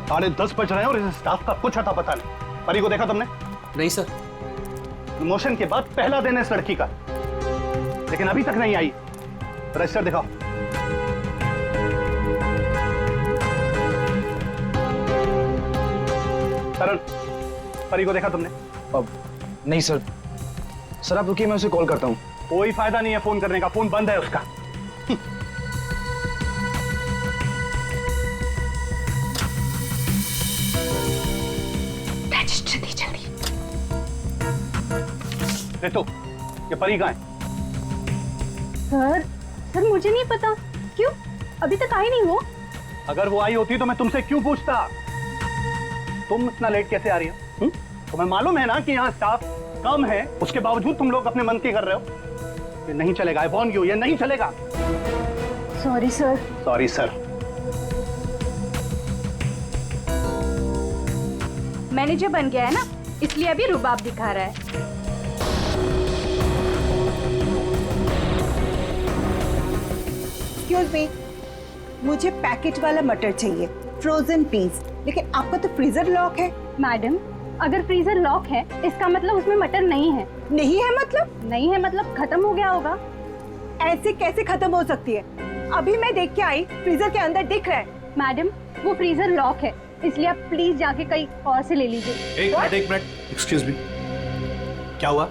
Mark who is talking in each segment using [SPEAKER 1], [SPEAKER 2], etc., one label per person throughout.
[SPEAKER 1] 10:30 बज रहे हैं और इस स्टाफ का कुछ अता पता नहीं। परी को देखा तुमने?
[SPEAKER 2] नहीं सर।
[SPEAKER 1] प्रमोशन के बाद पहला दिन है इस लड़की का, लेकिन अभी तक नहीं आई। रजिस्टर दिखाओ। करण, परी को देखा तुमने?
[SPEAKER 3] अब नहीं सर। सर आप रुकिए, मैं उसे कॉल करता हूँ।
[SPEAKER 1] कोई फायदा नहीं है फोन करने का, फोन बंद है उसका।
[SPEAKER 4] रजिस्टर दी जल्दी।
[SPEAKER 1] तो ये परी कहाँ है?
[SPEAKER 4] सर मुझे नहीं पता। क्यों? अभी तक आई नहीं वो।
[SPEAKER 1] अगर वो आई होती तो मैं तुमसे क्यों पूछता? तुम इतना लेट कैसे आ रही हो? तुम्हें मालूम है ना कि यहाँ स्टाफ कम है, उसके बावजूद तुम लोग अपने मन की कर रहे हो। ये नहीं चलेगा। आई वॉर्न यू, ये नहीं चलेगा।
[SPEAKER 4] Sorry sir.
[SPEAKER 1] Sorry sir.
[SPEAKER 4] Manager बन गया है ना, इसलिए अभी रुबाब दिखा रहा है।
[SPEAKER 5] एक्सक्यूज मी, मुझे पैकेट वाला मटर चाहिए, फ्रोजन पीस। लेकिन आपका तो फ्रीजर लॉक है।
[SPEAKER 4] मैडम, अगर फ्रीजर लॉक है इसका मतलब उसमें मटर नहीं है।
[SPEAKER 5] नहीं है मतलब?
[SPEAKER 4] नहीं है मतलब खत्म हो गया होगा।
[SPEAKER 5] ऐसे कैसे खत्म हो सकती है? अभी मैं देख के आई, फ्रीजर के अंदर दिख रहा है।
[SPEAKER 4] मैडम, वो फ्रीजर लॉक है, इसलिए आप प्लीज जाके कहीं और से ले लीजिए।
[SPEAKER 2] एक मिनट। एक्सक्यूज मी, क्या हुआ?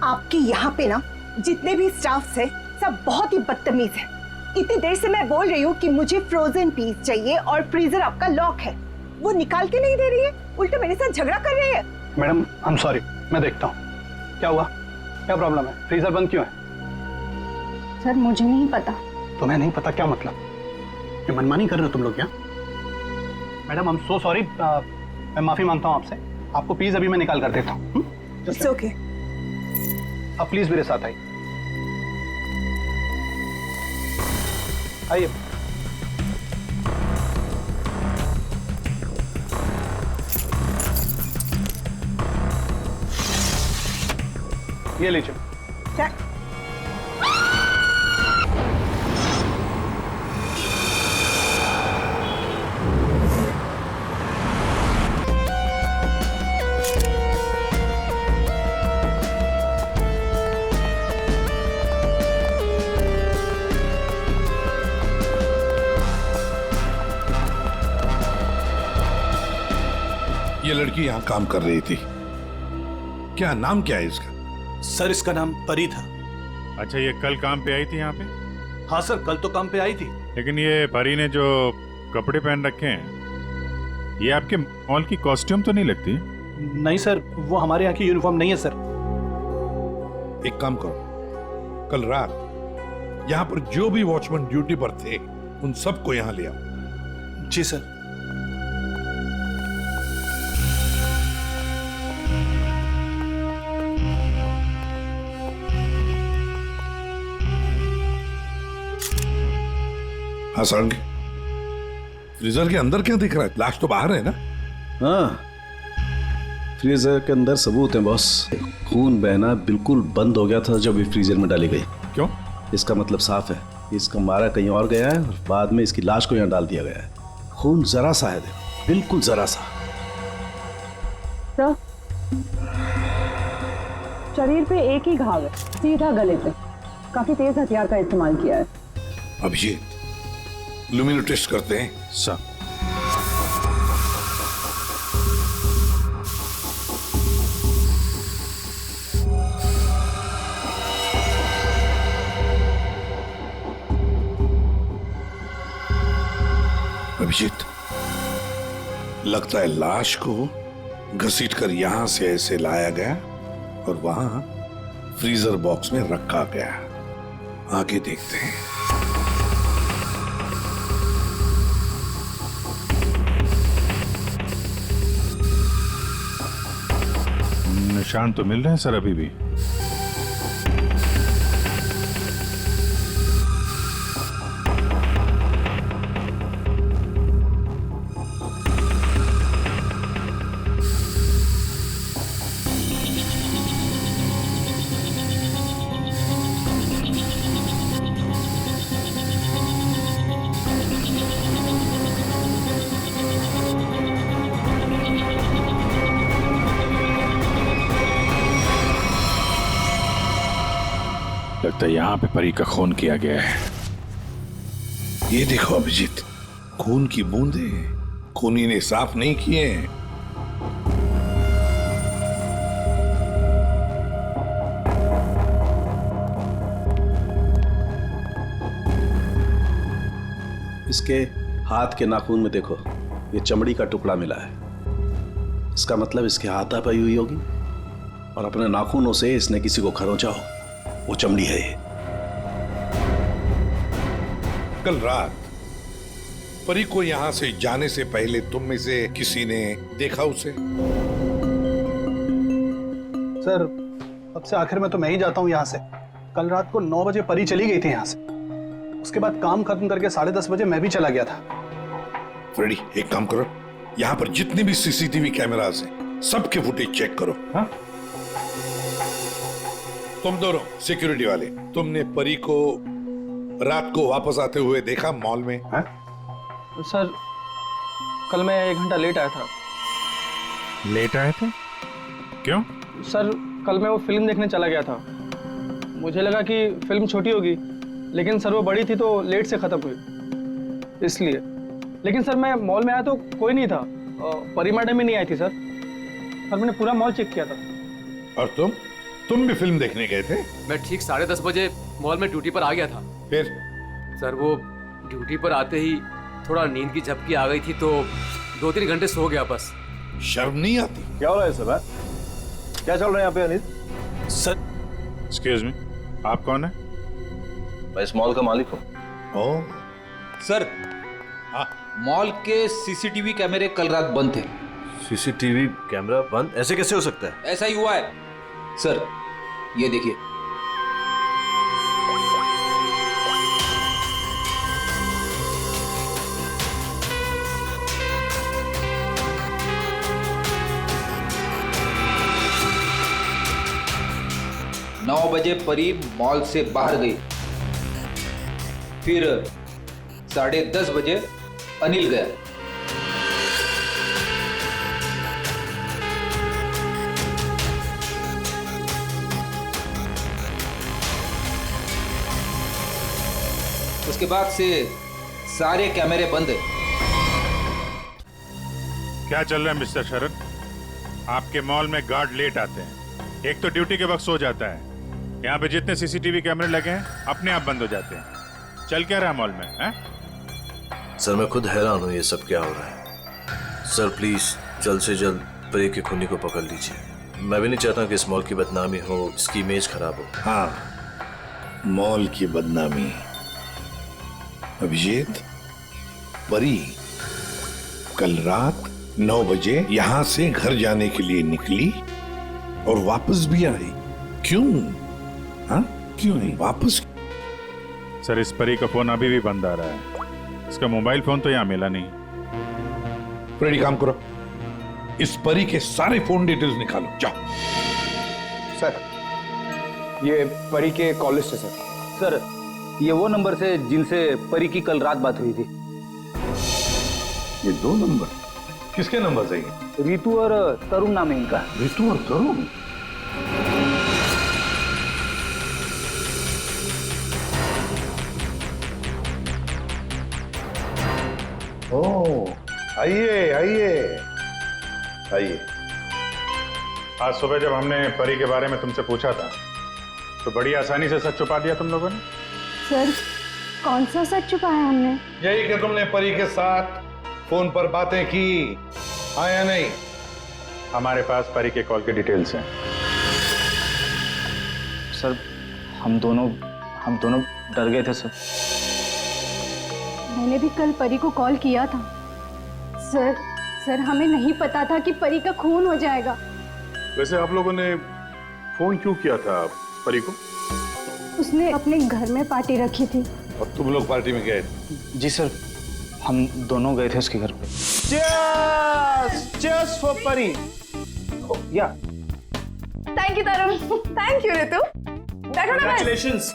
[SPEAKER 5] आपके यहाँ पे ना जितने भी स्टाफ है सब बहुत ही बदतमीज है। इतनी देर से मैं बोल रही हूँ कि मुझे फ्रोजन पीस चाहिए और फ्रीजर आपका लॉक है, वो निकाल के नहीं दे रही है, उल्टा मेरे साथ झगड़ा कर रही है।
[SPEAKER 1] मैडम आई एम सॉरी, मैं देखता हूँ क्या हुआ, क्या प्रॉब्लम है, फ्रीजर बंद क्यों है?
[SPEAKER 4] सर मुझे नहीं पता।
[SPEAKER 1] तुम्हें नहीं पता क्या मतलब? ये मनमानी कर रहे हो तुम लोग क्या? Madam I am so sorry, मैं माफी मांगता हूँ आपसे। आपको पीस अभी मैं निकाल कर देता हूँ।
[SPEAKER 5] It's okay.
[SPEAKER 1] अब प्लीज मेरे साथ आइए। आइए। ये लीजिए।
[SPEAKER 6] ये लड़की यहाँ काम कर रही थी, क्या नाम क्या है इसका?
[SPEAKER 2] सर इसका नाम परी था।
[SPEAKER 7] अच्छा, ये कल काम पे आई थी यहाँ पे?
[SPEAKER 2] हाँ सर, कल तो काम पे आई थी।
[SPEAKER 7] लेकिन ये परी ने जो कपड़े पहन रखे हैं, ये आपके मॉल की कॉस्ट्यूम तो नहीं लगती?
[SPEAKER 2] नहीं सर, वो हमारे यहाँ की यूनिफॉर्म नहीं है सर।
[SPEAKER 6] एक काम करो, कल रात यहाँ पर जो भी वॉचमैन ड्यूटी पर थे उन सबको यहाँ ले आओ।
[SPEAKER 2] जी सर।
[SPEAKER 6] हाँ सारंगी, फ्रीजर के अंदर क्या दिख रहा है? लाश तो बाहर है ना?
[SPEAKER 8] हाँ, फ्रीजर के अंदर सबूत है बॉस। खून बहना बिल्कुल बंद हो गया था जब ये फ्रीजर में डाली गई।
[SPEAKER 6] क्यों?
[SPEAKER 8] इसका मतलब साफ है, इसका मारा कहीं और गया है और बाद में इसकी लाश को यहाँ डाल दिया गया है। खून जरा सा है, देखो, बिल्कुल जरा सा।
[SPEAKER 9] सर, शरीर पे एक ही घाव है, सीधा गले पे। काफी तेज हथियार का इस्तेमाल किया है।
[SPEAKER 6] अभिजीत, लुमिनो टेस्ट करते हैं।
[SPEAKER 7] सर,
[SPEAKER 6] अभिजीत, लगता है लाश को घसीटकर यहां से ऐसे लाया गया और वहां फ्रीजर बॉक्स में रखा गया। आगे देखते हैं।
[SPEAKER 7] निशान तो मिल रहे हैं सर अभी भी। लगता है यहाँ पे परी का खून किया गया है।
[SPEAKER 6] ये देखो अभिजीत, खून की बूंदें खूनी ने साफ नहीं किए हैं।
[SPEAKER 8] इसके हाथ के नाखून में देखो, ये चमड़ी का टुकड़ा मिला है। इसका मतलब इसके हाथापाई हुई होगी और अपने नाखूनों से इसने किसी को खरोंचा हो। वो चमड़ी है ये।
[SPEAKER 6] कल रात परी को यहां से जाने से पहले तुम में से किसी ने देखा उसे?
[SPEAKER 1] सर, अब से आखिर में तो मैं ही जाता हूँ यहाँ से। कल रात को 9 बजे परी चली गई थी यहाँ से। उसके बाद काम खत्म करके 10:30 बजे मैं भी चला गया था।
[SPEAKER 6] फ्रेडी, एक काम करो, यहाँ पर जितने भी सीसीटीवी कैमरास हैं सबके फुटेज चेक करो। हाँ? तुम दोनों सिक्योरिटी वाले, तुमने परी को रात को वापस आते हुए देखा मॉल में? हाँ?
[SPEAKER 3] सर, कल मैं 1 घंटा लेट आया था।
[SPEAKER 7] लेट आए थे? क्यों?
[SPEAKER 3] सर, कल मैं वो फिल्म देखने चला गया था। मुझे लगा कि फिल्म छोटी होगी, लेकिन सर वो बड़ी थी तो लेट से खत्म हुई, इसलिए। लेकिन सर मैं मॉल में आया तो कोई नहीं था। परी मैडम भी नहीं आई थी सर। सर मैंने पूरा मॉल चेक किया था।
[SPEAKER 6] और तुम भी फिल्म देखने गए थे?
[SPEAKER 10] मैं ठीक 10:30 बजे मॉल में ड्यूटी पर आ गया था।
[SPEAKER 6] फिर?
[SPEAKER 10] सर वो ड्यूटी पर आते ही थोड़ा नींद की झपकी आ गई थी तो 2-3 घंटे सो गया बस।
[SPEAKER 6] शर्म नहीं आती?
[SPEAKER 8] क्या हो रहा है सर? क्या चल रहा है यहाँ पे अनिल?
[SPEAKER 2] सर,
[SPEAKER 7] एक्सक्यूज मी, आप कौन है?
[SPEAKER 8] मैं इस मॉल का मालिक हूँ।
[SPEAKER 6] ओह,
[SPEAKER 11] सर, मॉल के सीसीटीवी कैमरे कल रात बंद थे।
[SPEAKER 2] सीसीटीवी कैमरा बंद? ऐसे कैसे हो सकता है?
[SPEAKER 11] ऐसा ही हुआ है सर, ये देखिए। नौ बजे परी मॉल से बाहर गई, फिर 10:30 बजे अनिल गया। उसके बाद से सारे कैमरे बंद है।
[SPEAKER 7] क्या चल रहा है मिस्टर शरद? आपके मॉल में गार्ड लेट आते हैं, एक तो ड्यूटी के वक्त सो जाता है। यहाँ पे जितने सीसीटीवी कैमरे लगे हैं अपने आप बंद हो जाते हैं। चल क्या रहा है मॉल में? हैं?
[SPEAKER 2] सर, मैं खुद हैरान हूँ ये सब क्या हो रहा है। सर प्लीज जल्द से जल्द परी के खूनी को पकड़ लीजिए। मैं भी नहीं चाहता कि इस मॉल की बदनामी हो, इसकी इमेज खराब हो।
[SPEAKER 6] हाँ, मॉल की बदनामी। अभिजीत, परी कल रात 9 बजे यहां से घर जाने के लिए निकली और वापस भी आई। क्यों? हाँ, क्यों नहीं वापस?
[SPEAKER 7] सर, इस परी का फोन अभी भी बंद आ रहा है। इसका मोबाइल फोन तो यहाँ मिला नहीं।
[SPEAKER 6] फ्रेडी, काम करो, इस परी के सारे फोन डिटेल्स निकालो, जाओ।
[SPEAKER 3] सर, ये परी के कॉल लिस्ट है सर। सर, ये वो नंबर से जिनसे परी की कल रात बात हुई थी।
[SPEAKER 6] ये 2 नंबर किसके नंबर है?
[SPEAKER 3] रितु और तरुण नाम है इनका।
[SPEAKER 6] रितु और तरुण? ओह, आइए आइए आइए।
[SPEAKER 7] आज सुबह जब हमने परी के बारे में तुमसे पूछा था तो बड़ी आसानी से सच छुपा दिया तुम लोगों ने।
[SPEAKER 4] सर, कौन सा सच छुपाया हमने?
[SPEAKER 6] यही कि तुमने परी के साथ फोन पर बातें की, हाँ या नहीं?
[SPEAKER 7] हमारे पास परी के कॉल के डिटेल्स हैं।
[SPEAKER 3] सर, हम दोनों डर गए थे सर।
[SPEAKER 4] मैंने भी कल परी को कॉल किया था। सर हमें नहीं पता था कि परी का खून हो जाएगा।
[SPEAKER 6] वैसे आप लोगों ने फोन क्यों किया था परी को?
[SPEAKER 4] उसने अपने घर में पार्टी रखी थी।
[SPEAKER 6] और तुम लोग पार्टी में गए?
[SPEAKER 3] जी सर, हम दोनों गए थे उसके घर पे।
[SPEAKER 1] Cheers for परी। या
[SPEAKER 5] thank you Tarun, thank you Ritu. बैठो ना।
[SPEAKER 1] Congratulations।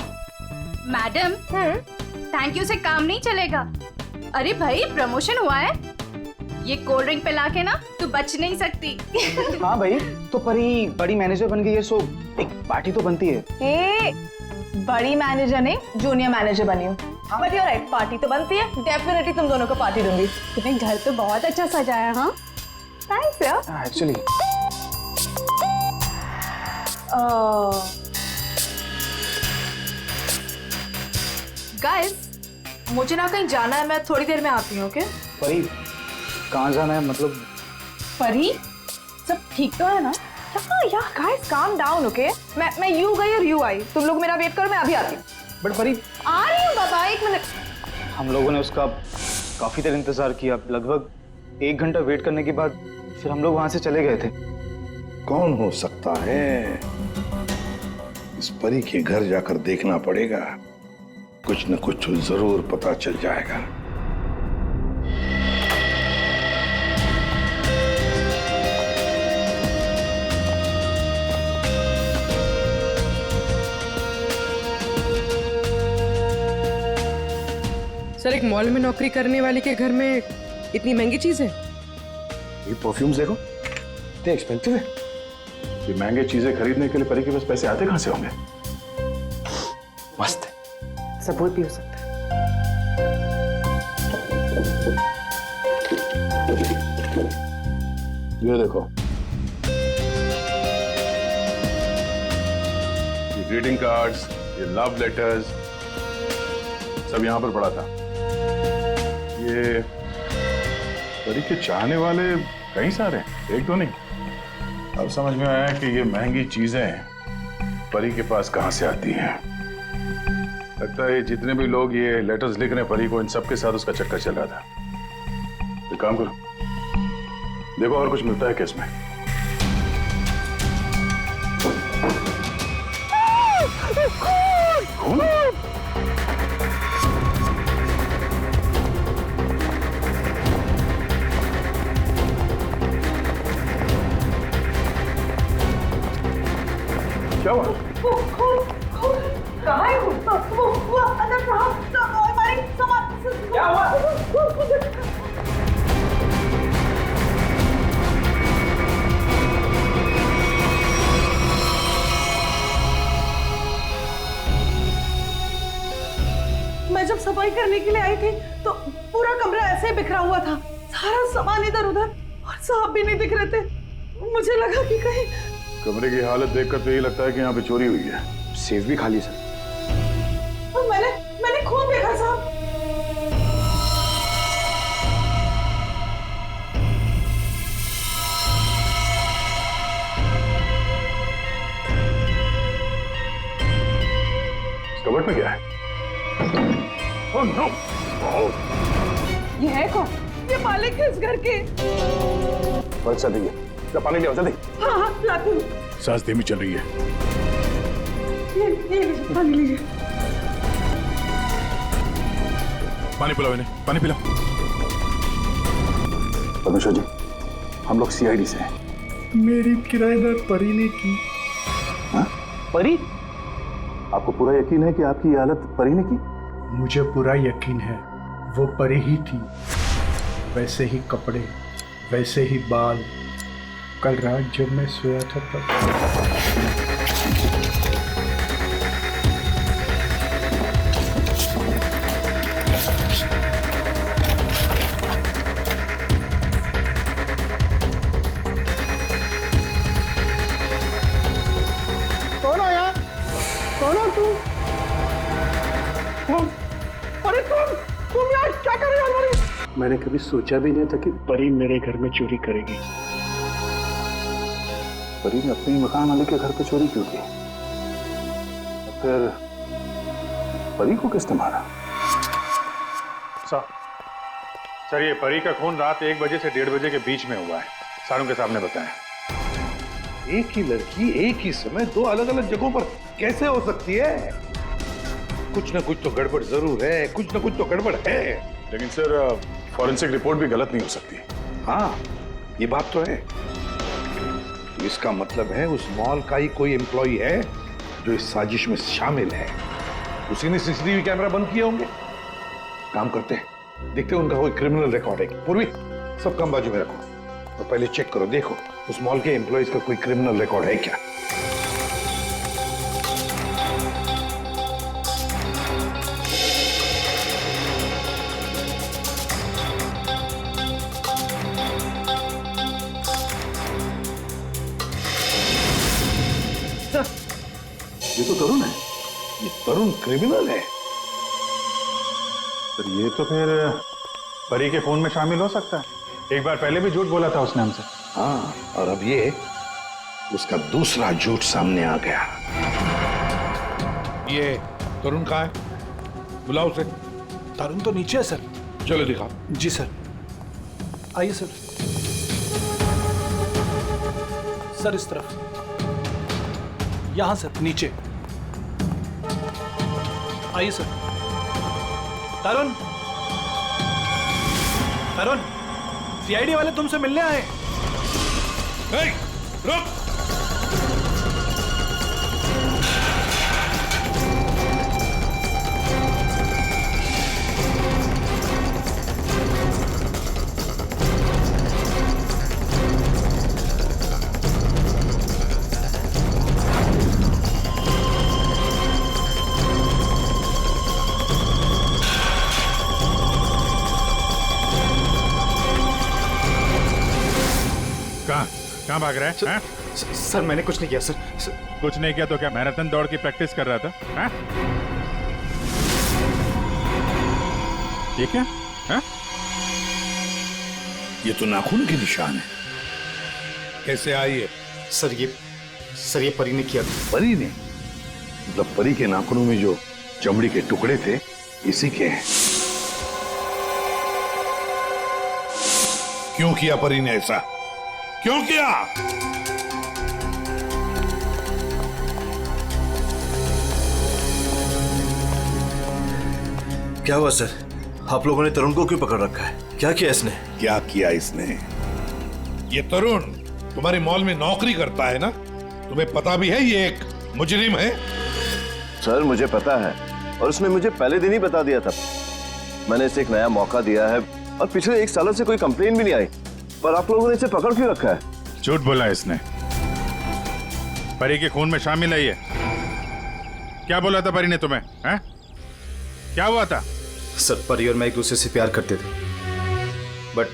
[SPEAKER 4] मैडम, थैंक यू से काम नहीं चलेगा। अरे भाई, प्रमोशन हुआ है, ये कोल्ड ड्रिंक पिला के ना तू बच नहीं सकती।
[SPEAKER 3] हाँ भाई, तो परी बड़ी मैनेजर बन गई है, सो एक पार्टी तो बनती है।
[SPEAKER 9] बड़ी मैनेजर नहीं, जूनियर मैनेजर बनी हूँ। बट यू राइट, पार्टी तो बनती है, डेफिनेटली तुम दोनों को पार्टी दूंगी।
[SPEAKER 4] तुम्हें घर तो बहुत अच्छा सजाया। हाँ
[SPEAKER 9] थैंक्स यार।
[SPEAKER 3] एक्चुअली
[SPEAKER 9] गाइस, मुझे ना कहीं जाना है, मैं थोड़ी देर में आती हूँ। ओके?
[SPEAKER 3] परी, कहाँ जाना है? मतलब
[SPEAKER 9] परी, सब ठीक तो है ना? या गाइस काम डाउन। ओके, मैं यू गई और यू आई, तुम लोग मेरा वेट करो, मैं अभी आती हूँ।
[SPEAKER 3] बट परी,
[SPEAKER 9] आ रही हूँ बाबा, एक मिनट।
[SPEAKER 3] हम लोगों ने उसका काफी देर इंतजार किया, लगभग 1 घंटा वेट करने के बाद फिर हम लोग वहां से चले गए थे।
[SPEAKER 6] कौन हो सकता है? इस परी के घर जाकर देखना पड़ेगा, कुछ न कुछ जरूर पता चल जाएगा।
[SPEAKER 12] सर, एक मॉल में नौकरी करने वाले के घर में इतनी महंगी चीज है?
[SPEAKER 8] ये परफ्यूम्स देखो, इतने एक्सपेंसिव है। ये महंगे चीजें खरीदने के लिए परी के पास पैसे आते कहां से होंगे? मस्त है।
[SPEAKER 12] सब वो भी हो सकता है।
[SPEAKER 8] ये देखो, ये ग्रीटिंग कार्ड्स, ये लव लेटर्स सब यहां पर पड़ा था। ये परी के चाहने वाले कई सारे, एक तो नहीं। अब समझ में आया कि ये महंगी चीजें परी के पास कहां से आती हैं। लगता है जितने भी लोग ये लेटर्स लिख रहे हैं परी को, इन सब के साथ उसका चक्कर चल रहा था। एक काम करो, देखो और कुछ मिलता है क्या इसमें। खून? क्या हुआ?
[SPEAKER 5] कहाँ है वो अंदर हमारी क्या हुआ? मैं जब सफाई करने के लिए आई थी तो पूरा कमरा ऐसे ही बिखरा हुआ था, सारा सामान इधर उधर, और सांप भी नहीं दिख रहे थे। मुझे लगा कि कहीं
[SPEAKER 8] कमरे की हालत देखकर तो यही लगता है कि यहाँ पे चोरी हुई है।
[SPEAKER 3] सेफ भी खाली सर।
[SPEAKER 5] तो मैंने खून देखा साहब।
[SPEAKER 8] कबर्ड में क्या है? Oh no!
[SPEAKER 5] ये है कौन? ये मालिक है इस घर के।
[SPEAKER 8] बरसा दीजिए, क्या पानी ले आओ जल्दी।
[SPEAKER 5] हाँ हाँ लाती हूँ।
[SPEAKER 8] सांस धीमी चल रही है।
[SPEAKER 5] ये लीजिए, पानी लीजिए।
[SPEAKER 8] पानी पिलाओ इन्हें, पानी पिलाओ। परमेश्वर जी, हम लोग सीआईडी से हैं।
[SPEAKER 1] मेरी किराएदार परी ने की।
[SPEAKER 8] हाँ? परी? आपको पूरा यकीन है कि आपकी ये हालत परी ने की?
[SPEAKER 1] मुझे पूरा यकीन है, वो परी ही थी। वैसे ही कपड़े, वैसे ही बाल। कल रात जब मैं सोया था तब। कौन आया? कौन हो तुम? अरे तुम यार क्या कर रहे हो हमारी? मैंने कभी सोचा भी नहीं था कि परी मेरे घर में चोरी करेगी।
[SPEAKER 8] परी ने अपने मकान मालिक के घर पे चोरी क्यों की? फिर परी को किसने मारा?
[SPEAKER 7] सर, ये परी का खून रात 1 बजे से 1:30 बजे के बीच में हुआ है, सारों के सामने बताया।
[SPEAKER 6] एक ही लड़की एक ही समय 2 अलग अलग जगहों पर कैसे हो सकती है? कुछ ना कुछ तो गड़बड़ जरूर है, कुछ ना कुछ तो गड़बड़ है।
[SPEAKER 8] लेकिन सर, फॉरेंसिक रिपोर्ट भी गलत नहीं हो सकती।
[SPEAKER 6] हाँ, ये बात तो है। इसका मतलब है उस मॉल का ही कोई एम्प्लॉई है जो इस साजिश में शामिल है। उसी ने सीसीटीवी कैमरा बंद किए होंगे। काम करते हैं, देखते हैं उनका कोई क्रिमिनल रिकॉर्ड है। पूर्वी, सब काम बाजू में रखो और तो पहले चेक करो, देखो उस मॉल के एम्प्लॉइज का कोई क्रिमिनल रिकॉर्ड है क्या। तो तरुण है। ये तरुण क्रिमिनल है।
[SPEAKER 7] तो ये तो फिर परी के खून में शामिल हो सकता है। एक बार पहले भी झूठ बोला था उसने हमसे।
[SPEAKER 6] हाँ, और अब ये उसका दूसरा झूठ सामने आ गया। ये तरुण कहाँ है? बुलाओ उसे।
[SPEAKER 8] तरुण तो नीचे है सर।
[SPEAKER 6] चलो दिखाओ।
[SPEAKER 8] जी सर। आइए सर। सर इस तरफ। यहां सर, नीचे। आइए सर। तरुण, तरुण, सीआईडी वाले तुमसे मिलने आए।
[SPEAKER 6] रुक।
[SPEAKER 7] कहाँ भाग रहा है?
[SPEAKER 3] सर मैंने कुछ नहीं किया सर।
[SPEAKER 7] कुछ नहीं किया तो क्या मैराथन दौड़ की प्रैक्टिस कर रहा था? हाँ? ये क्या? हाँ?
[SPEAKER 6] ये तो नाखून के निशान है। कैसे आई है?
[SPEAKER 3] सर ये परी ने किया।
[SPEAKER 6] परी ने? मतलब परी के नाखूनों में जो चमड़ी के टुकड़े थे इसी के हैं। क्यों किया परी ने ऐसा? क्यों किया?
[SPEAKER 2] क्या हुआ सर? आप लोगों ने तरुण को क्यों पकड़ रखा है? क्या किया इसने?
[SPEAKER 6] क्या किया इसने? ये तरुण तुम्हारे मॉल में नौकरी करता है ना? तुम्हें पता भी है ये एक मुजरिम है?
[SPEAKER 2] सर मुझे पता है, और उसने मुझे पहले दिन ही बता दिया था। मैंने इसे एक नया मौका दिया है और पिछले 1 सालों से कोई कंप्लेन भी नहीं आई, पर आप लोगों ने इसे पकड़ क्यों रखा है?
[SPEAKER 7] झूठ बोला इसने। परी के खून में शामिल है ये। क्या बोला था परी ने तुम्हें? हैं? क्या हुआ था?
[SPEAKER 3] सर परी और मैं एक दूसरे से प्यार करते थे, बट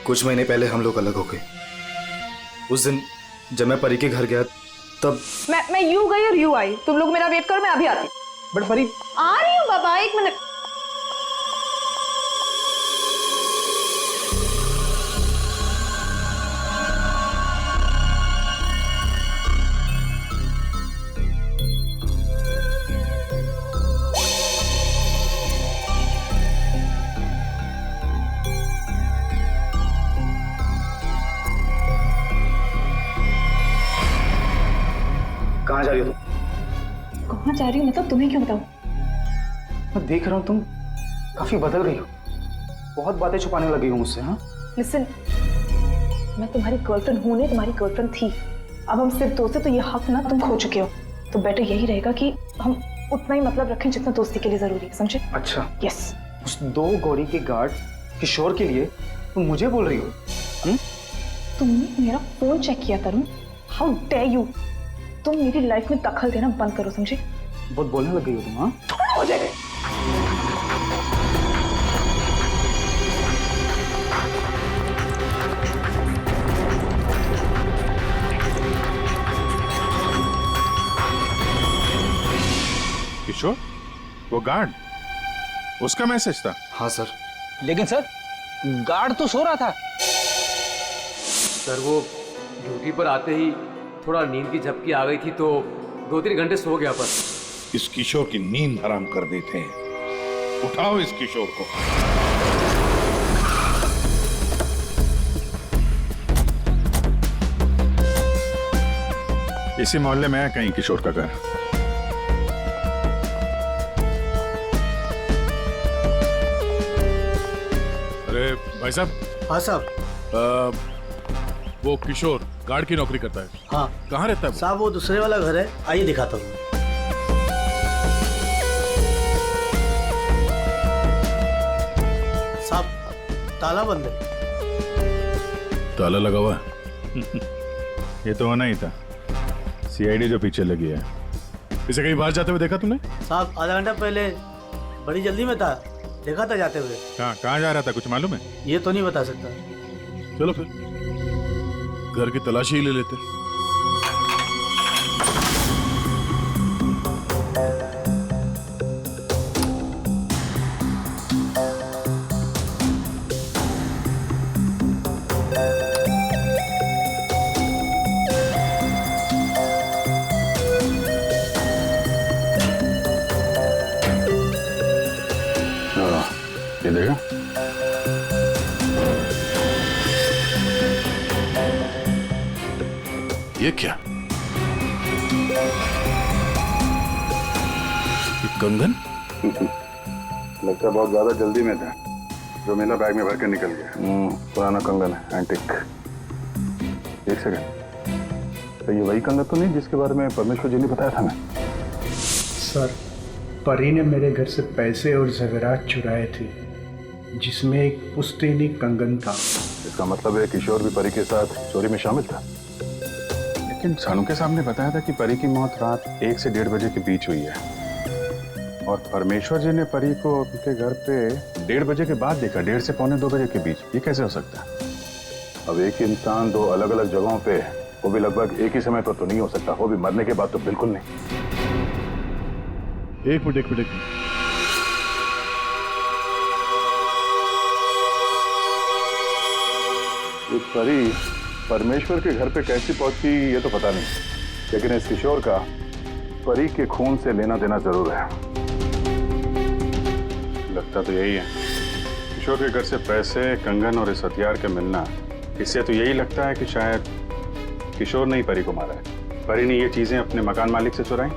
[SPEAKER 3] कुछ महीने पहले हम लोग अलग हो गए। उस दिन जब मैं परी के घर गया तब
[SPEAKER 9] मैं यू गई और यू आई। तुम लोग मेरा वेट करो, मैं अभी आती।
[SPEAKER 3] बट परी
[SPEAKER 9] आ रही हूँ बाबा, 1 मिनट।
[SPEAKER 3] कहाँ जा रही हो तुम?
[SPEAKER 9] कहाँ जा रही हूँ मतलब? तुम्हें क्यों बताऊँ?
[SPEAKER 3] मैं देख रहा हूँ तुम काफी बदल गई हो। बहुत बातें छुपाने लगी हो मुझसे। हाँ
[SPEAKER 9] लिसन, मैं तुम्हारी गर्लफ्रेंड हूँ नहीं, तुम्हारी गर्लफ्रेंड थी। अब हम सिर्फ दोस्त हैं, तो ये हक ना तुम खो चुके हो। तो बेटर यही रहेगा कि हम उतना ही मतलब रखें जितना दोस्ती के लिए जरूरी है, समझे?
[SPEAKER 3] अच्छा।
[SPEAKER 9] यस।
[SPEAKER 3] उस 2 गौरी के गार्ड किशोर के लिए तुम मुझे बोल रही हो?
[SPEAKER 9] तुमने मेरा फोन चेक किया तरुण? How dare you! तुम मेरी लाइफ में दखल देना बंद करो, समझे?
[SPEAKER 3] बहुत बोलने लग गई हो तुम। हाँ
[SPEAKER 9] हो जाएगा।
[SPEAKER 7] किशोर, वो गार्ड, उसका मैसेज था?
[SPEAKER 3] हाँ सर।
[SPEAKER 11] लेकिन सर गार्ड तो सो रहा था।
[SPEAKER 10] सर वो ड्यूटी पर आते ही थोड़ा नींद की झपकी आ गई थी तो 2-3 घंटे सो गया बस।
[SPEAKER 6] इस किशोर की नींद हराम कर देते हैं। उठाओ इस किशोर को।
[SPEAKER 7] इसी मोहल्ले में है कहीं किशोर का घर।
[SPEAKER 13] अरे भाई साहब।
[SPEAKER 1] हाँ साहब।
[SPEAKER 13] वो किशोर गार्ड की नौकरी करता है।
[SPEAKER 1] हाँ।
[SPEAKER 13] कहाँ रहता है वो?
[SPEAKER 1] साहब वो दूसरे वाला घर है, आइए दिखाता हूँ। साहब ताला बंद है।
[SPEAKER 13] ताला लगा हुआ है।
[SPEAKER 7] ये तो होना ही था। सीआईडी जो पीछे लगी है। इसे कहीं बाहर जाते हुए देखा तूने?
[SPEAKER 1] साहब आधा घंटा पहले बड़ी जल्दी में था, देखा था जाते हुए।
[SPEAKER 7] कहाँ जा रहा था, कुछ मालूम है?
[SPEAKER 1] ये तो नहीं बता सकता।
[SPEAKER 13] चलो फिर घर की तलाशी ही ले लेते। ये देखा? ये क्या? ये कंगन?
[SPEAKER 6] लगता बहुत ज्यादा जल्दी में था, जो मेरा बैग में भर के निकल गया। पुराना कंगन है, एंटिक। एक सेकंड, तो ये वही कंगन तो नहीं जिसके बारे में परमेश्वर जी ने बताया था? मैं
[SPEAKER 14] सर, परी ने मेरे घर से पैसे और ज़ेवरात चुराए थे, जिसमें एक पुश्तैनी कंगन था।
[SPEAKER 6] इसका मतलब है किशोर भी परी के साथ चोरी में शामिल था। लेकिन सानू के साहब ने बताया था कि परी की मौत रात 1 से 1:30 बजे के बीच हुई है, और परमेश्वर जी ने परी को उनके घर पे 1:30 बजे के बाद देखा, 1:30 से 1:45-2 बजे के बीच। ये कैसे हो सकता है? अब एक ही इंसान दो अलग अलग जगहों पे, वो भी लगभग एक ही समय पर तो नहीं हो सकता, वो भी मरने के बाद तो बिल्कुल नहीं।
[SPEAKER 13] एक मिनट।
[SPEAKER 6] ये परी परमेश्वर के घर पे कैसी पहुंची ये तो पता नहीं, लेकिन इस किशोर का परी के खून से लेना देना जरूर है। लगता तो यही है। किशोर के घर से पैसे, कंगन और इस हथियार के मिलना, इससे तो यही लगता है कि शायद किशोर ने ही परी को मारा है। परी ने ये चीजें अपने मकान मालिक से चुराई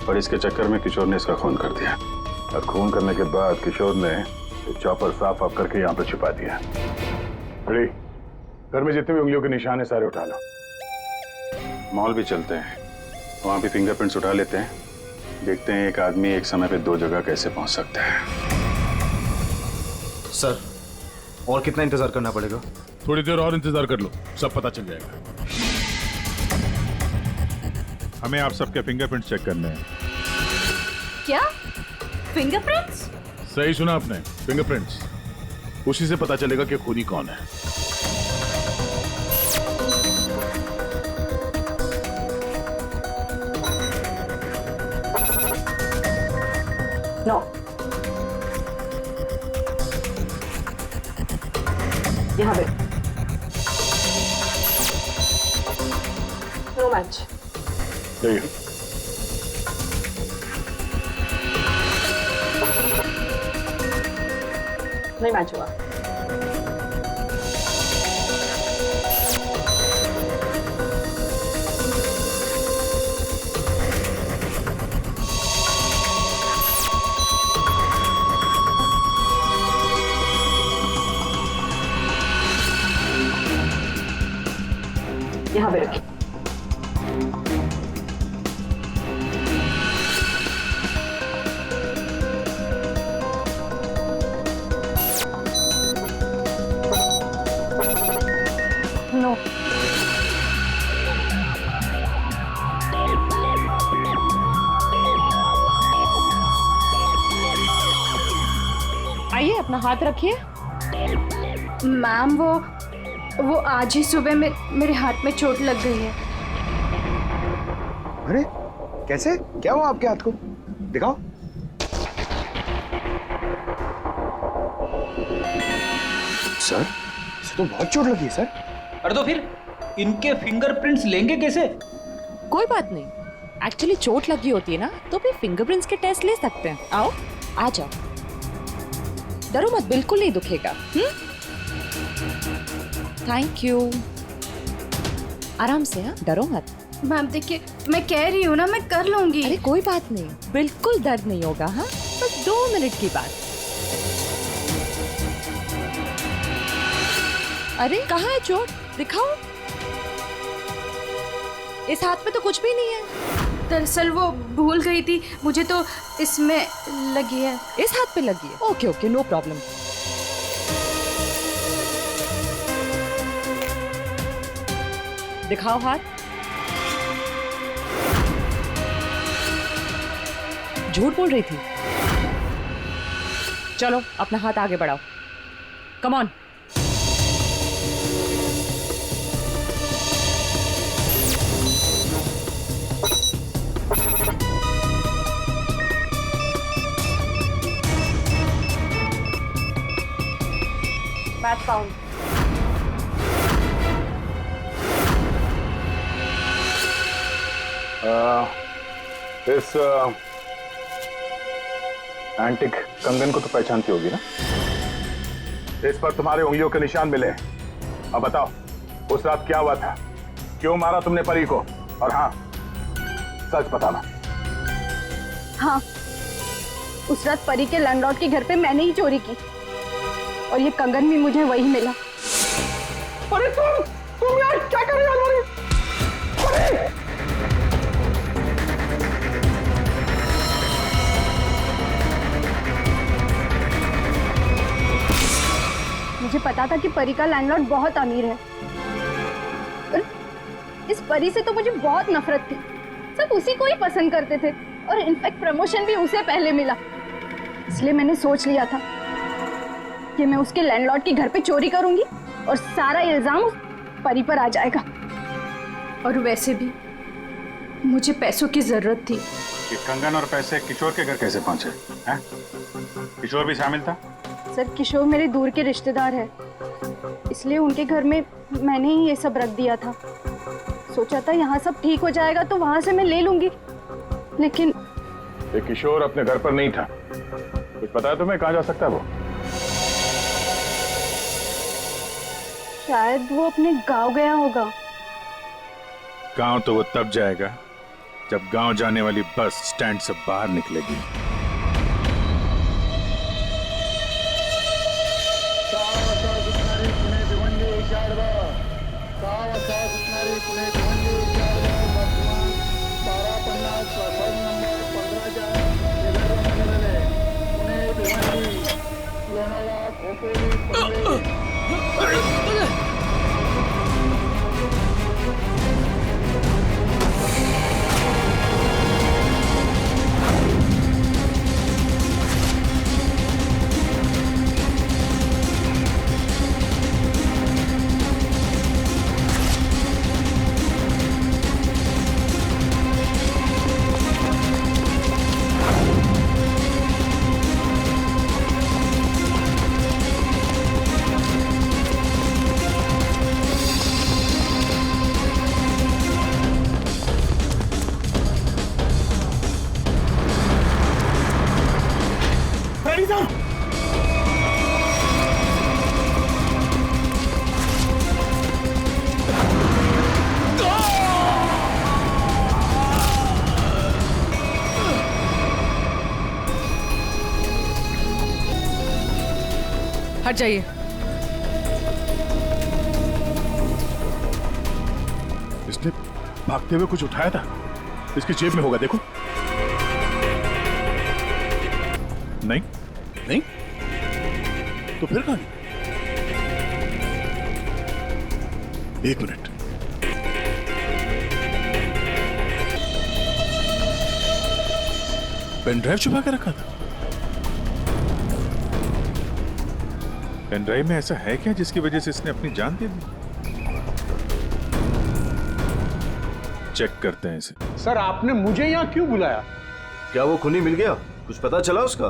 [SPEAKER 6] और इसके चक्कर में किशोर ने इसका खून कर दिया, और खून करने के बाद किशोर ने चॉपर साफ ऑफ करके यहाँ पे छुपा दिया। अरे घर में जितने भी उंगलियों के निशान है सारे उठा लो। मॉल भी चलते हैं, वहां भी फिंगरप्रिंट्स उठा लेते हैं, देखते हैं एक आदमी एक समय पे 2 जगह कैसे पहुंच सकता है।
[SPEAKER 2] सर, और कितना इंतजार करना पड़ेगा?
[SPEAKER 13] थोड़ी देर और इंतजार कर लो, सब पता चल जाएगा।
[SPEAKER 7] हमें आप सबके फिंगरप्रिंट्स चेक करने हैं।
[SPEAKER 4] क्या फिंगरप्रिंट्स?
[SPEAKER 13] सही सुना आपने, फिंगरप्रिंट्स। उसी से पता चलेगा कि खूनी कौन है।
[SPEAKER 9] नो, यहाँ पे नो मैच। नहीं मैच हुआ। यहाँ पे रखिए। नो,
[SPEAKER 12] आइए, अपना हाथ रखिए।
[SPEAKER 4] मैम, वो आज ही सुबह में मेरे हाथ में चोट लग गई है।
[SPEAKER 15] अरे कैसे? क्या हुआ आपके हाथ को? दिखाओ। सर, इसे तो बहुत चोट लगी है सर।
[SPEAKER 11] अरे तो फिर इनके फिंगरप्रिंट्स लेंगे कैसे?
[SPEAKER 12] कोई बात नहीं, एक्चुअली चोट लगी होती है ना, तो फिर फिंगरप्रिंट्स के टेस्ट ले सकते हैं। आओ, आ जाओ, डरो मत, बिल्कुल नहीं दुखेगा। Thank you. आराम से, हाँ, डरो मत।
[SPEAKER 4] मैम देखिए, मैं कह रही हूँ ना, मैं कर लूंगी।
[SPEAKER 12] अरे कोई बात नहीं, बिल्कुल दर्द नहीं होगा। हाँ, बस 2 मिनट की बात। अरे कहाँ है चोट? दिखाओ। इस हाथ पे तो कुछ भी नहीं है।
[SPEAKER 4] दरअसल वो भूल गई थी, मुझे तो इसमें लगी है।
[SPEAKER 12] इस हाथ पे लगी है? Okay okay, no problem. दिखाओ हाथ। झूठ बोल रही थी। चलो अपना हाथ आगे बढ़ाओ, कम ऑन।
[SPEAKER 9] Match found.
[SPEAKER 6] इस एंटिक कंगन को तो पहचानती होगी ना?
[SPEAKER 13] इस पर तुम्हारे उंगलियों के निशान मिले। अब बताओ, उस रात क्या हुआ था? क्यों मारा तुमने परी को? और हाँ, सच बताना।
[SPEAKER 4] हाँ, उस रात परी के लैंडलॉर्ड के घर पे मैंने ही चोरी की और ये कंगन भी मुझे वही मिला।
[SPEAKER 14] अरे तुम यार क्या कर रही हो? अरे
[SPEAKER 4] मुझे पता था कि परी का लैंडलॉर्ड बहुत अमीर है। और इस परी से तो मुझे बहुत नफरत थी। सब उसी को ही पसंद करते थे और इनफैक्ट प्रमोशन भी उसे पहले मिला। इसलिए मैंने सोच लिया था कि मैं उसके लैंडलॉर्ड के घर पे चोरी करूंगी और सारा इल्जाम उस परी पर आ जाएगा। और वैसे भी मुझे पैसों की जरूरत थी।
[SPEAKER 7] ये कंगन और पैसे किशोर के घर कैसे पहुंचे हैं? किशोर भी शामिल था?
[SPEAKER 4] सर, किशोर मेरे दूर के रिश्तेदार है, इसलिए उनके घर में मैंने ही ये सब रख दिया था। सोचा था यहाँ सब ठीक हो जाएगा तो वहां से मैं ले लूंगी, लेकिन
[SPEAKER 13] ये किशोर अपने घर पर नहीं था। कुछ पता है तुम्हें कहाँ जा सकता है वो?
[SPEAKER 4] शायद वो अपने गांव गया होगा।
[SPEAKER 7] गांव तो वो तब जाएगा जब गांव जाने वाली बस स्टैंड से बाहर निकलेगी।
[SPEAKER 12] हट जाइए।
[SPEAKER 13] इसने भागते हुए कुछ उठाया था। इसकी जेब में होगा, देखो। नहीं नहीं, तो फिर कहां? एक मिनट। पेन ड्राइव छुपा के रखा था।
[SPEAKER 7] पेन ड्राइव में ऐसा है क्या जिसकी वजह से इसने अपनी जान दे दी? चेक करते हैं इसे।
[SPEAKER 14] सर, आपने मुझे यहाँ क्यों बुलाया?
[SPEAKER 2] क्या वो खूनी मिल गया? कुछ पता चला उसका?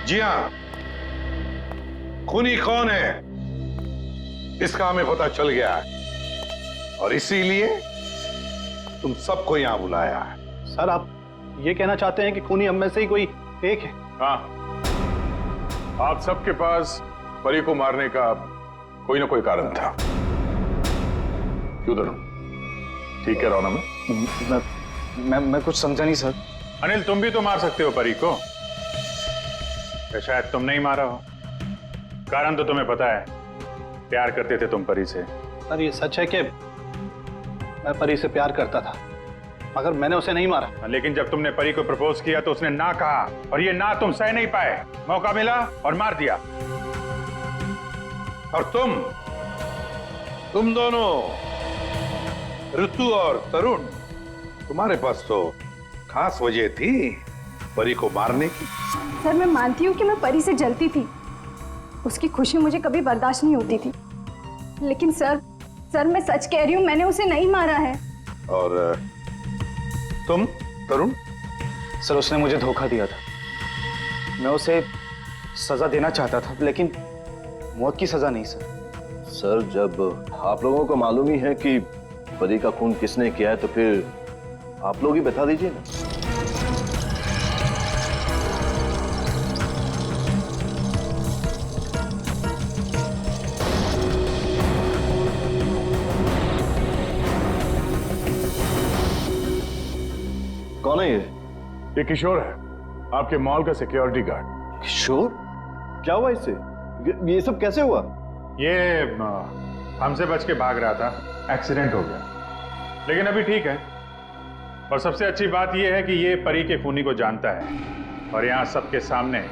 [SPEAKER 6] जी हाँ, खूनी कौन है इसका हमें पता चल गया है और इसीलिए तुम सबको यहां बुलाया है।
[SPEAKER 1] सर, आप ये कहना चाहते हैं कि खूनी हम में से ही कोई एक है?
[SPEAKER 13] हाँ, आप सबके पास परी को मारने का कोई ना कोई कारण था। क्यों धर्म? ठीक कह रहा हूं ना
[SPEAKER 3] मैं कुछ समझा नहीं सर।
[SPEAKER 7] अनिल, तुम भी तो मार सकते हो परी को। या शायद तुम नहीं मारा हो। कारण तो तुम्हें पता है, प्यार करते थे तुम परी से।
[SPEAKER 1] सर, ये सच है कि मैं परी से प्यार करता था, मगर मैंने उसे नहीं मारा।
[SPEAKER 7] लेकिन जब तुमने परी को प्रपोज किया तो उसने ना कहा, और ये ना तुम सह नहीं पाए। मौका मिला और मार दिया।
[SPEAKER 6] और तुम दोनों, ऋतु और तरुण, तुम्हारे पास तो खास वजह थी परी को मारने की।
[SPEAKER 4] सर, मैं मानती हूँ कि मैं परी से जलती थी। उसकी खुशी मुझे कभी बर्दाश्त नहीं होती थी। लेकिन सर मैं सच कह रही हूँ, मैंने उसे नहीं मारा है।
[SPEAKER 6] और तुम तरुण?
[SPEAKER 3] सर, उसने मुझे धोखा दिया था। मैं उसे सजा देना चाहता था, लेकिन मौत की सजा नहीं सर।
[SPEAKER 2] सर, जब आप लोगों को मालूम ही है कि परी का खून किसने किया है, तो फिर आप लोग ही बता दीजिए ना।
[SPEAKER 13] ये किशोर है, आपके मॉल का सिक्योरिटी गार्ड।
[SPEAKER 15] किशोर? क्या हुआ इससे? ये सब कैसे हुआ?
[SPEAKER 7] ये हमसे बच के भाग रहा था, एक्सीडेंट हो गया, लेकिन अभी ठीक है। और सबसे अच्छी बात यह है कि ये परी के खूनी को जानता है और यहाँ सबके सामने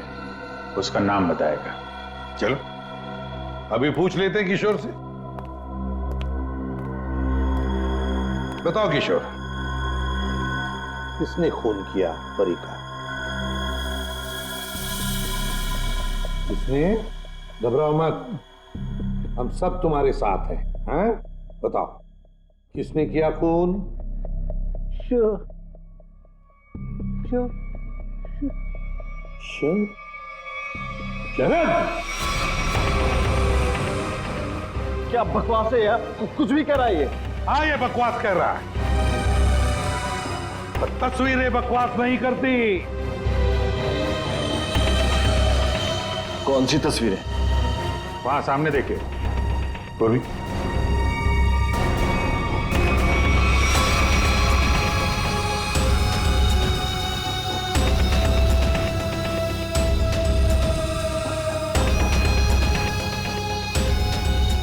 [SPEAKER 7] उसका नाम बताएगा।
[SPEAKER 6] चलो अभी पूछ लेते हैं किशोर से। बताओ किशोर, किसने खून किया परी का? किसने? घबराओ मत, हम सब तुम्हारे साथ हैं। हैं? बताओ किसने किया खून? शरद,
[SPEAKER 15] क्या बकवास है यार, कुछ भी कर रहा है ये।
[SPEAKER 6] हाँ ये बकवास कर रहा है, पर तस्वीरें बकवास नहीं करती।
[SPEAKER 15] कौन सी तस्वीरें?
[SPEAKER 7] वहां सामने देखिए। बोली।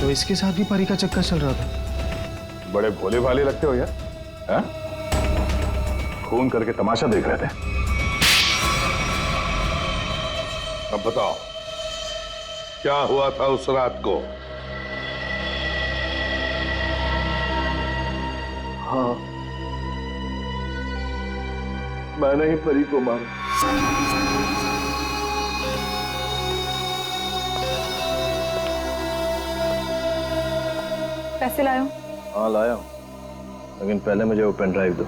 [SPEAKER 3] तो इसके साथ भी परी का चक्कर चल रहा था।
[SPEAKER 13] बड़े भोले भाले लगते हो यार, हैं? खून करके तमाशा देख रहे थे।
[SPEAKER 6] अब बताओ क्या हुआ था उस रात को?
[SPEAKER 15] हाँ, मैंने ही परी को मारा।
[SPEAKER 9] पैसे लायो?
[SPEAKER 2] हाँ लाया हूं, लेकिन पहले मुझे वो पेन ड्राइव दो।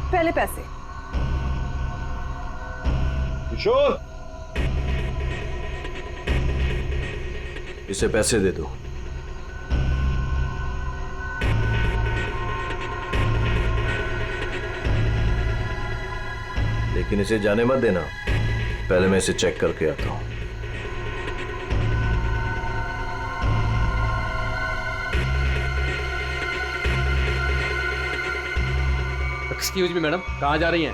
[SPEAKER 9] पहले पैसे।
[SPEAKER 15] किशोर,
[SPEAKER 2] इसे पैसे दे दो। लेकिन इसे जाने मत देना, पहले मैं इसे चेक करके आता हूं।
[SPEAKER 10] एक्सक्यूज मी मैडम, कहाँ जा रही हैं?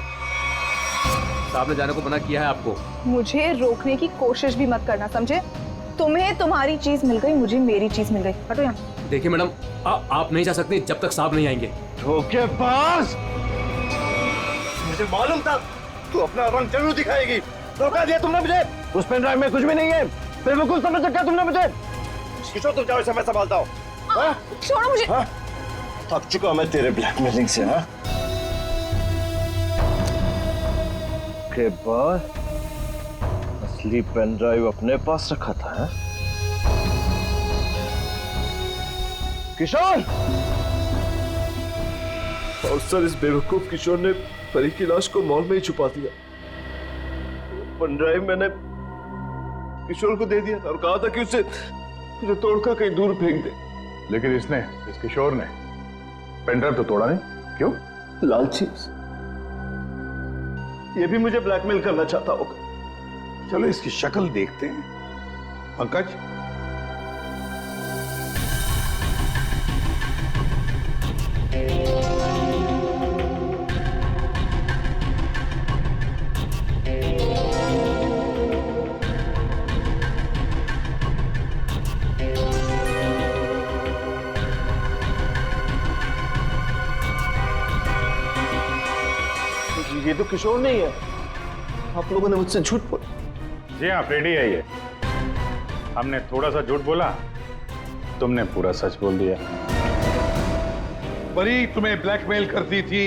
[SPEAKER 10] साहब ने जाने को मना किया है आपको।
[SPEAKER 9] मुझे रोकने की कोशिश भी मत करना, समझे? तुम्हें तुम्हारी चीज मिल गई, मुझे मेरी चीज मिल गई। हटो यहाँ।
[SPEAKER 10] देखिए मैडम, आप नहीं जा सकते जब तक साहब नहीं आएंगे।
[SPEAKER 15] धोखेबाज! मुझे मालूम था तू अपना रंग जरूर दिखाएगी। धोखा दिया तुमने मुझे। उस पेन ड्राइव में कुछ भी नहीं है। बेवकूफ समझ रखा तुमने मुझे। किशोर तुम जाओ, इसे मैं संभालता हूँ।
[SPEAKER 9] छोड़ो मुझे।
[SPEAKER 15] थक चुका मैं तेरे ब्लैकमेलिंग से। हाँ के बाद असली पेन ड्राइव अपने पास रखा था। है? किशोर!
[SPEAKER 2] और सर, इस बेवकूफ किशोर ने परी की लाश को मॉल में ही छुपा दिया। पेन ड्राइव मैंने किशोर को दे दिया था और कहा था कि उसे तोड़कर कहीं दूर फेंक दे।
[SPEAKER 13] लेकिन इस किशोर ने पेन ड्राइव तो तोड़ा नहीं, क्यों?
[SPEAKER 15] लालची। ये भी मुझे ब्लैकमेल करना चाहता होगा।
[SPEAKER 6] चलो इसकी शक्ल देखते हैं। पंकज,
[SPEAKER 15] ये तो किशोर नहीं है। आप लोगों ने मुझसे झूठ बोला।
[SPEAKER 7] जी हाँ, फ्रेडी है ये। हमने थोड़ा सा झूठ बोला, तुमने पूरा सच बोल दिया।
[SPEAKER 6] परी तुम्हें ब्लैकमेल करती थी,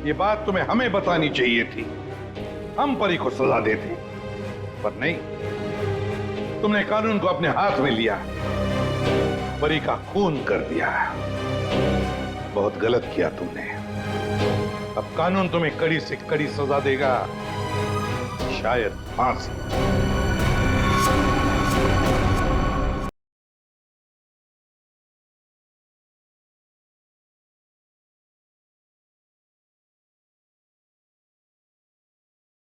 [SPEAKER 6] ये बात तुम्हें हमें बतानी चाहिए थी। हम परी को सजा देते, पर नहीं, तुमने कानून को अपने हाथ में लिया, परी का खून कर दिया। बहुत गलत किया तुमने। अब कानून तुम्हें कड़ी से कड़ी सजा देगा, शायद फांसी।